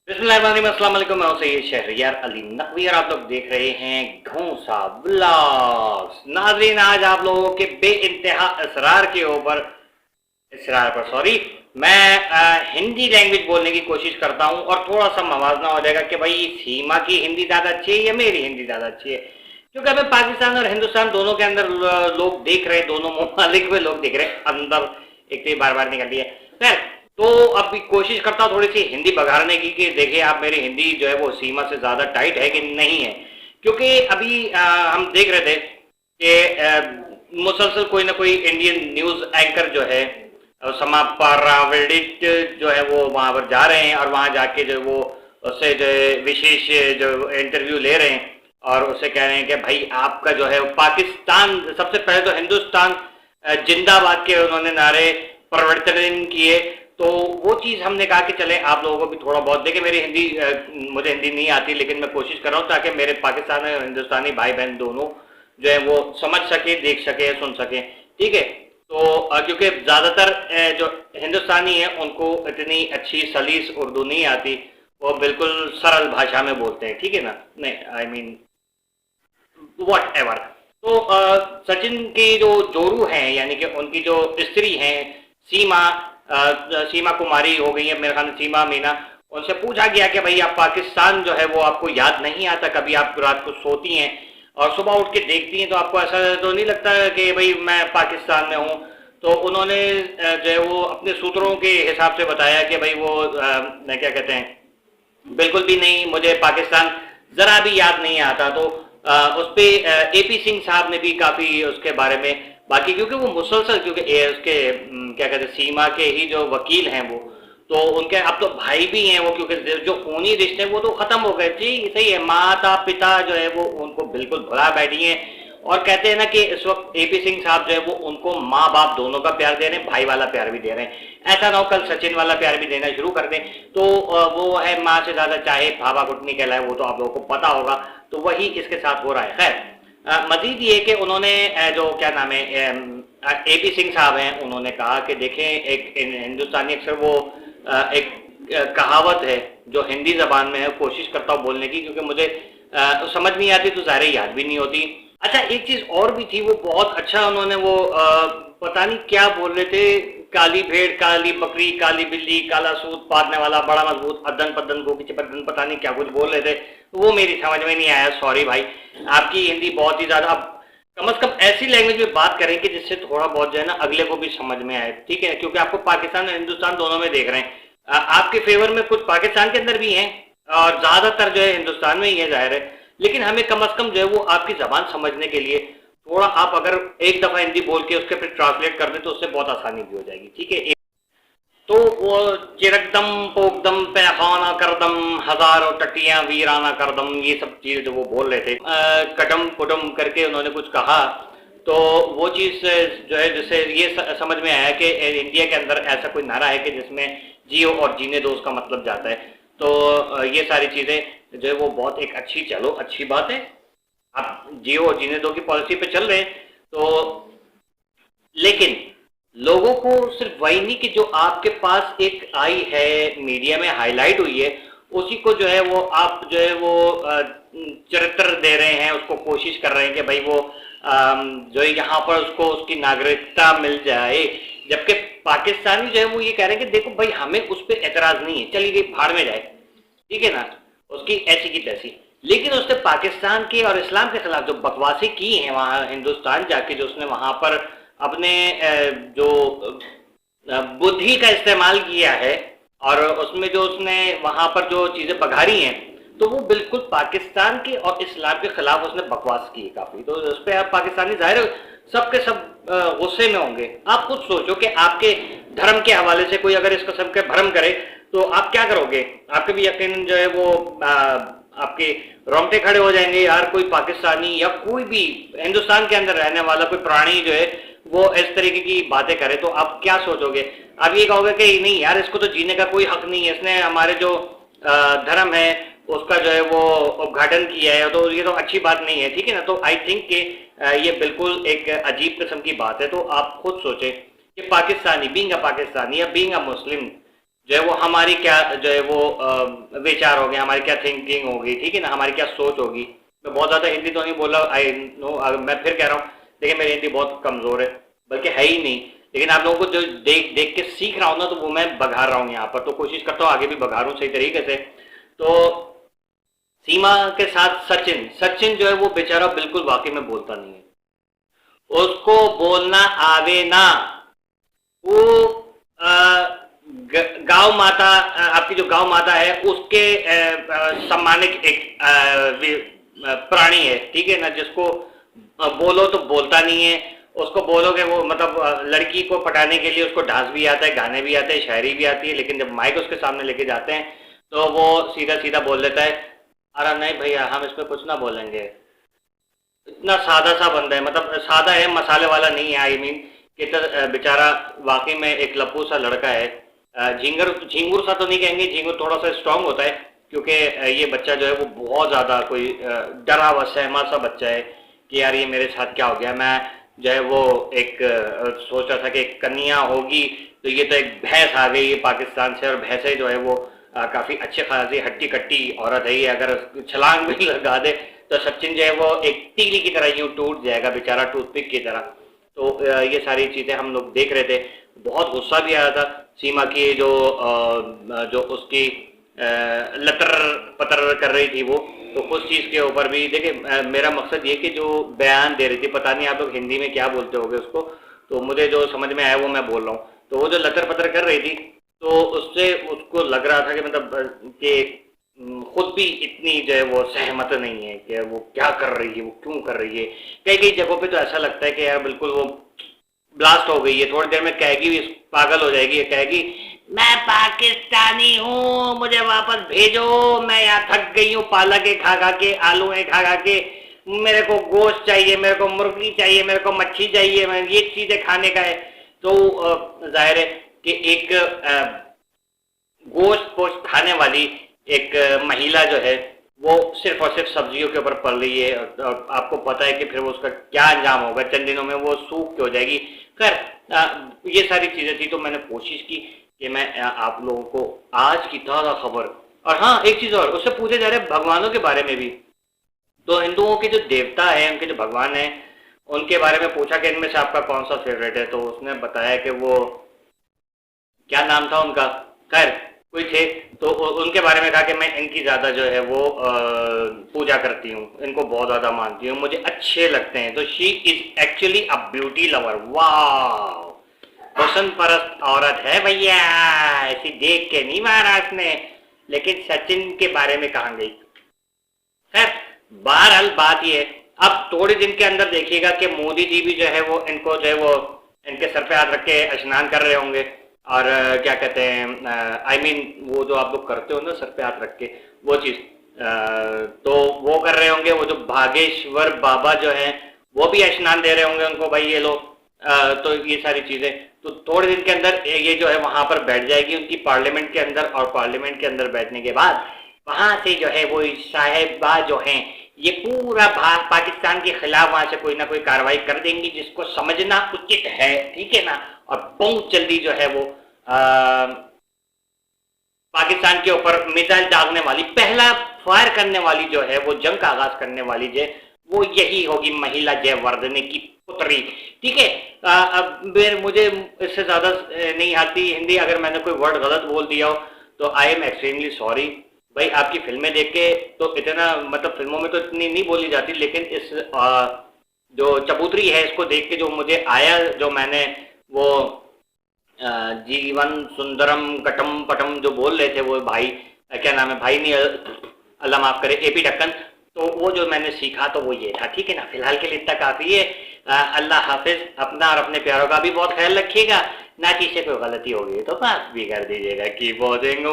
अस्सलाम वालेकुम, मैं हूं सैयद शहरियार अली नकवी और आप लोग देख रहे हैं घोंसा ब्लॉग्स। नाज़रीन, आज आप लोगों के बेइंतहा इसरार पर सॉरी, मैं हिंदी लैंग्वेज बोलने की कोशिश करता हूं और थोड़ा सा मवाजना हो जाएगा कि भाई सीमा की हिंदी ज़्यादा अच्छी है या मेरी हिंदी ज़्यादा अच्छी है, क्योंकि हमें पाकिस्तान और हिंदुस्तान दोनों के अंदर लोग देख रहे हैं, दोनों ममालिक में लोग देख रहे हैं अंदर। एक तो बार बार निकल रही है। खैर, तो अब भी कोशिश करता हूँ थोड़ी सी हिंदी बघाड़ने की कि देखिए आप मेरी हिंदी जो है वो सीमा से ज़्यादा टाइट है कि नहीं है, क्योंकि अभी हम देख रहे थे कि मुसलसल कोई ना कोई इंडियन न्यूज़ एंकर जो है समा पाराविडिट जो है वो वहाँ पर जा रहे हैं और वहाँ जाके जो वो उससे जो है विशेष जो इंटरव्यू ले रहे हैं और उससे कह रहे हैं कि भाई आपका जो है पाकिस्तान, सबसे पहले तो हिंदुस्तान जिंदाबाद के उन्होंने नारे परिवर्तन किए। तो वो चीज़ हमने कहा कि चले आप लोगों को भी थोड़ा बहुत देखिए, मेरी हिंदी मुझे हिंदी नहीं आती, लेकिन मैं कोशिश कर रहा हूँ ताकि मेरे पाकिस्तानी और हिंदुस्तानी भाई बहन दोनों जो है वो समझ सके, देख सके, सुन सके। ठीक है, तो क्योंकि ज़्यादातर जो हिंदुस्तानी है उनको इतनी अच्छी सलीस उर्दू नहीं आती, वो बिल्कुल सरल भाषा में बोलते हैं। ठीक है ना, नहीं आई मीन वट एवर। तो सचिन की जो जोरू हैं, यानी कि उनकी जो स्त्री हैं सीमा, सीमा कुमारी हो गई है मेरे ख्याल में, सीमा मीना, उनसे पूछा गया कि भाई आप पाकिस्तान जो है वो आपको याद नहीं आता, कभी आप रात को सोती हैं और सुबह उठ के देखती हैं तो आपको ऐसा तो नहीं लगता कि भाई मैं पाकिस्तान में हूँ? तो उन्होंने जो है वो अपने सूत्रों के हिसाब से बताया कि भाई वो क्या कहते हैं, बिल्कुल भी नहीं, मुझे पाकिस्तान ज़रा भी याद नहीं आता। तो उस पर एपी सिंह साहब ने भी काफ़ी उसके बारे में बाकी, क्योंकि वो मुसलसल, क्योंकि उसके क्या कहते हैं सीमा के ही जो वकील हैं वो, तो उनके अब तो भाई भी हैं वो, क्योंकि जो खूनी रिश्ते हैं वो तो ख़त्म हो गए। जी सही है, माता पिता जो है वो उनको बिल्कुल भुला बैठी हैं और कहते हैं ना कि इस वक्त एपी सिंह साहब जो है वो उनको माँ बाप दोनों का प्यार दे रहे हैं, भाई वाला प्यार भी दे रहे हैं। ऐसा ना हो कल सचिन वाला प्यार भी देना शुरू कर दें तो वो है माँ से ज़्यादा चाहे भाभा कुटनी कहलाए, वो तो आप लोगों को पता होगा। तो वही इसके साथ हो रहा है। खैर, मजीद ये कि उन्होंने जो क्या नाम है एपी सिंह साहब हैं, उन्होंने कहा कि देखें एक हिंदुस्तानी अक्सर वो एक कहावत है जो हिंदी ज़बान में है, कोशिश करता हूँ बोलने की, क्योंकि मुझे समझ नहीं आती तो ज़ाहिर याद भी नहीं होती। अच्छा, एक चीज़ और भी थी, वो बहुत अच्छा उन्होंने वो पता नहीं क्या बोल रहे थे, काली भेड़ काली बकरी काली बिल्ली काला सूत पादने वाला बड़ा मजबूत अदन पदन गोगी चपदन, पता नहीं क्या कुछ बोल रहे थे, तो वो मेरी समझ में नहीं आया। सॉरी भाई, आपकी हिंदी बहुत ही ज़्यादा, अब कम से कम ऐसी लैंग्वेज में बात करें कि जिससे थोड़ा बहुत जो है ना अगले को भी समझ में आए। ठीक है, क्योंकि आपको पाकिस्तान और हिंदुस्तान दोनों में देख रहे हैं, आपके फेवर में कुछ पाकिस्तान के अंदर भी हैं और ज़्यादातर जो है हिंदुस्तान में ही है, जाहिर है। लेकिन हमें कम से कम जो है वो आपकी ज़बान समझने के लिए थोड़ा, आप अगर एक दफ़ा हिंदी बोल के उसके फिर ट्रांसलेट कर दें तो उससे बहुत आसानी भी हो जाएगी। ठीक है, तो वो चिरकदम पोकदम पैखाना करदम हजारों टटियां वीराना करदम, ये सब चीज़ जो वो बोल रहे थे, कटम कुटम करके उन्होंने कुछ कहा, तो वो चीज़ जो है जिससे ये समझ में आया कि इंडिया के अंदर ऐसा कोई नारा है कि जिसमें जियो और जीने दो उसका मतलब जाता है। तो ये सारी चीज़ें जो है वो बहुत एक अच्छी, चलो अच्छी बात है, आप जियो और जीने दो की पॉलिसी पे चल रहे हैं। तो लेकिन लोगों को सिर्फ वही नहीं कि जो आपके पास एक आई है, मीडिया में हाईलाइट हुई है, उसी को जो है वो आप जो है वो चरित्र दे रहे हैं, उसको कोशिश कर रहे हैं कि भाई वो जो है यहाँ पर उसको उसकी नागरिकता मिल जाए, जबकि पाकिस्तानी जो है वो ये कह रहे हैं कि देखो भाई हमें उस पर एतराज नहीं है, चलिए भाड़ में जाए, ठीक है ना, उसकी ऐसी की तैसी। लेकिन उसने पाकिस्तान के और इस्लाम के खिलाफ जो बकवासी की हैं वहाँ हिंदुस्तान जाके, जो उसने वहाँ पर अपने जो बुद्धि का इस्तेमाल किया है और उसमें जो उसने वहाँ पर जो चीज़ें पघारी हैं, तो वो बिल्कुल पाकिस्तान के और इस्लाम के खिलाफ उसने बकवास की काफ़ी। तो उस पर आप पाकिस्तानी जाहिर सब के सब गुस्से में होंगे। आप खुद सोचो कि आपके धर्म के हवाले से कोई अगर इस किस्म के भ्रम करे तो आप क्या करोगे? आपके भी यकीन जो है वो आपके रोंगटे खड़े हो जाएंगे। यार कोई पाकिस्तानी या कोई भी हिंदुस्तान के अंदर रहने वाला कोई प्राणी जो है वो इस तरीके की बातें करे तो आप क्या सोचोगे? आप ये कहोगे कि नहीं यार, इसको तो जीने का कोई हक नहीं है, इसने हमारे जो धर्म है उसका जो है वो उद्घाटन किया है, तो ये तो अच्छी बात नहीं है। ठीक है ना, तो आई थिंक कि ये बिल्कुल एक अजीब किस्म की बात है। तो आप खुद सोचें कि पाकिस्तानी, बीइंग अ पाकिस्तानी या बीइंग अ मुस्लिम, जो है वो हमारी क्या जो है वो विचार हो गए, हमारी क्या थिंकिंग होगी, ठीक है ना, हमारी क्या सोच होगी। मैं बहुत ज़्यादा हिंदी तो नहीं बोला, आई नो, मैं फिर कह रहा हूँ, देखिए मेरी हिंदी बहुत कमज़ोर है, बल्कि है ही नहीं। लेकिन आप लोगों को जो देख देख के सीख रहा हूँ ना, तो वो मैं बघार रहा हूँ यहाँ पर, तो कोशिश करता हूँ आगे भी बघारूँ सही तरीके से। तो सीमा के साथ सचिन, सचिन जो है वो बेचारा बिल्कुल वाकई में बोलता नहीं है, उसको बोलना आवे ना। वो गांव माता, आपकी जो गांव माता है उसके सम्मानित एक प्राणी है, ठीक है ना, जिसको बोलो तो बोलता नहीं है। उसको बोलोगे वो मतलब लड़की को पटाने के लिए उसको डांस भी आता है, गाने भी आते हैं, शायरी भी आती है, लेकिन जब माइक उसके सामने लेके जाते हैं तो वो सीधा सीधा बोल देता है, अरे नहीं भैया हम इसमें कुछ ना बोलेंगे। इतना सादा सा बंदा है, मतलब सादा है, मसाले वाला नहीं है, आई मीन कि बेचारा वाकई में एक लप्पू सा लड़का है। झिंगर झिंगुर सा तो नहीं कहेंगे, झिंगुर थोड़ा सा स्ट्रांग होता है, क्योंकि ये बच्चा जो है वो बहुत ज़्यादा कोई डरा हुआ सहमा सा बच्चा है कि यार ये मेरे साथ क्या हो गया। मैं जो है वो एक सोच रहा था कि एक कन्या होगी, तो ये तो एक भैंस आ गई है पाकिस्तान से, और भैंसे जो है वो काफ़ी अच्छे खासी हट्टी कट्टी औरत है ये, अगर छलांग भी लगा दे तो सचिन जो है वो एक तीली की तरह यूं टूट जाएगा बेचारा, टूथपिक की तरह। तो ये सारी चीज़ें हम लोग देख रहे थे, बहुत गुस्सा भी आया था सीमा की जो उसकी लतर पतर कर रही थी वो, तो उस चीज़ के ऊपर भी देखिए मेरा मकसद ये कि जो बयान दे रही थी, पता नहीं आप लोग हिंदी में क्या बोलते होगे उसको, तो मुझे जो समझ में आया वो मैं बोल रहा हूँ। तो वो जो लतर पतर कर रही थी, तो उससे उसको लग रहा था कि मतलब कि खुद भी इतनी जो है वो सहमत नहीं है कि वो क्या कर रही है, वो क्यों कर रही है। कई कई जगहों पे तो ऐसा लगता है कि यार बिल्कुल वो ब्लास्ट हो गई है, थोड़ी देर में कहेगी भी, पागल हो जाएगी, कहेगी मैं पाकिस्तानी हूँ मुझे वापस भेजो, मैं यहाँ थक गई हूँ पालक खा के, आलू खा के, मेरे को गोश्त चाहिए, मेरे को मुर्गी चाहिए, मेरे को मच्छी चाहिए, मैं ये चीज़ें खाने का है। तो जाहिर है कि एक गोश्त पोश्त खाने वाली एक महिला जो है वो सिर्फ और सिर्फ सब्जियों के ऊपर पल रही है, और आपको पता है कि फिर वो उसका क्या अंजाम होगा, चंद दिनों में वो सूख के हो जाएगी। खैर ये सारी चीज़ें थी, तो मैंने कोशिश की कि मैं आप लोगों को आज की ताज़ा खबर, और हाँ एक चीज़ और, उससे पूछे जा रहे भगवानों के बारे में भी। तो हिंदुओं के जो देवता है, उनके जो भगवान है, उनके बारे में पूछा कि इनमें से आपका कौन सा फेवरेट है, तो उसने बताया कि वो क्या नाम था उनका, खैर कोई थे, तो उनके बारे में कहा कि मैं इनकी ज़्यादा जो है वो पूजा करती हूँ, इनको बहुत ज़्यादा मानती हूँ, मुझे अच्छे लगते हैं। तो she is actually a beauty lover. वाह, हुस्न परस्त औरत है भैया, ऐसी देख के नहीं महाराज ने। लेकिन सचिन के बारे में कहाँ गई। खैर बहरहाल बात ये है, अब थोड़े दिन के अंदर देखिएगा कि मोदी जी भी जो है वो इनको जो है वो इनके सर पे हाथ रख के स्नान कर रहे होंगे, और क्या कहते हैं आई मीन वो जो आप लोग करते हो ना सर पे हाथ रख के, वो चीज़ तो वो कर रहे होंगे। वो जो भागेश्वर बाबा जो हैं वो भी स्नान दे रहे होंगे उनको, भाई ये लोग तो ये सारी चीज़ें तो थोड़े दिन के अंदर ये जो है वहाँ पर बैठ जाएगी उनकी पार्लियामेंट के अंदर, और पार्लियामेंट के अंदर बैठने के बाद वहाँ से जो है वो साहिबा जो हैं ये पूरा पाकिस्तान के खिलाफ वहाँ से कोई ना कोई कार्रवाई कर देंगी, जिसको समझना उचित है, ठीक है ना। और बहुत जल्दी जो है वो पाकिस्तान के ऊपर मिसाइल दागने वाली, पहला फायर करने वाली जो है वो जंग का आगाज करने वाली जो वो यही होगी महिला जयवर्धने की पुत्री, ठीक है। अब मुझे इससे ज़्यादा नहीं आती हिंदी, अगर मैंने कोई वर्ड गलत बोल दिया हो तो आई एम एक्सट्रीमली सॉरी। भाई आपकी फिल्में देख के तो इतना मतलब फिल्मों में तो इतनी नहीं बोली जाती, लेकिन इस जो चबूतरी है इसको देख के जो मुझे आया, जो मैंने वो जीवन सुंदरम कटम पटम जो बोल रहे थे वो भाई, क्या नाम है भाई, नहीं अल्लाह माफ करे, एपी ढक्कन, तो वो जो मैंने सीखा तो वो ये था, ठीक है ना। फिलहाल के लिए इतना काफ़ी है। अल्लाह हाफिज, अपना और अपने प्यारों का भी बहुत ख्याल रखिएगा। ना कि से कोई गलती होगी तो माफ भी कर दीजिएगा। की वॉचिंग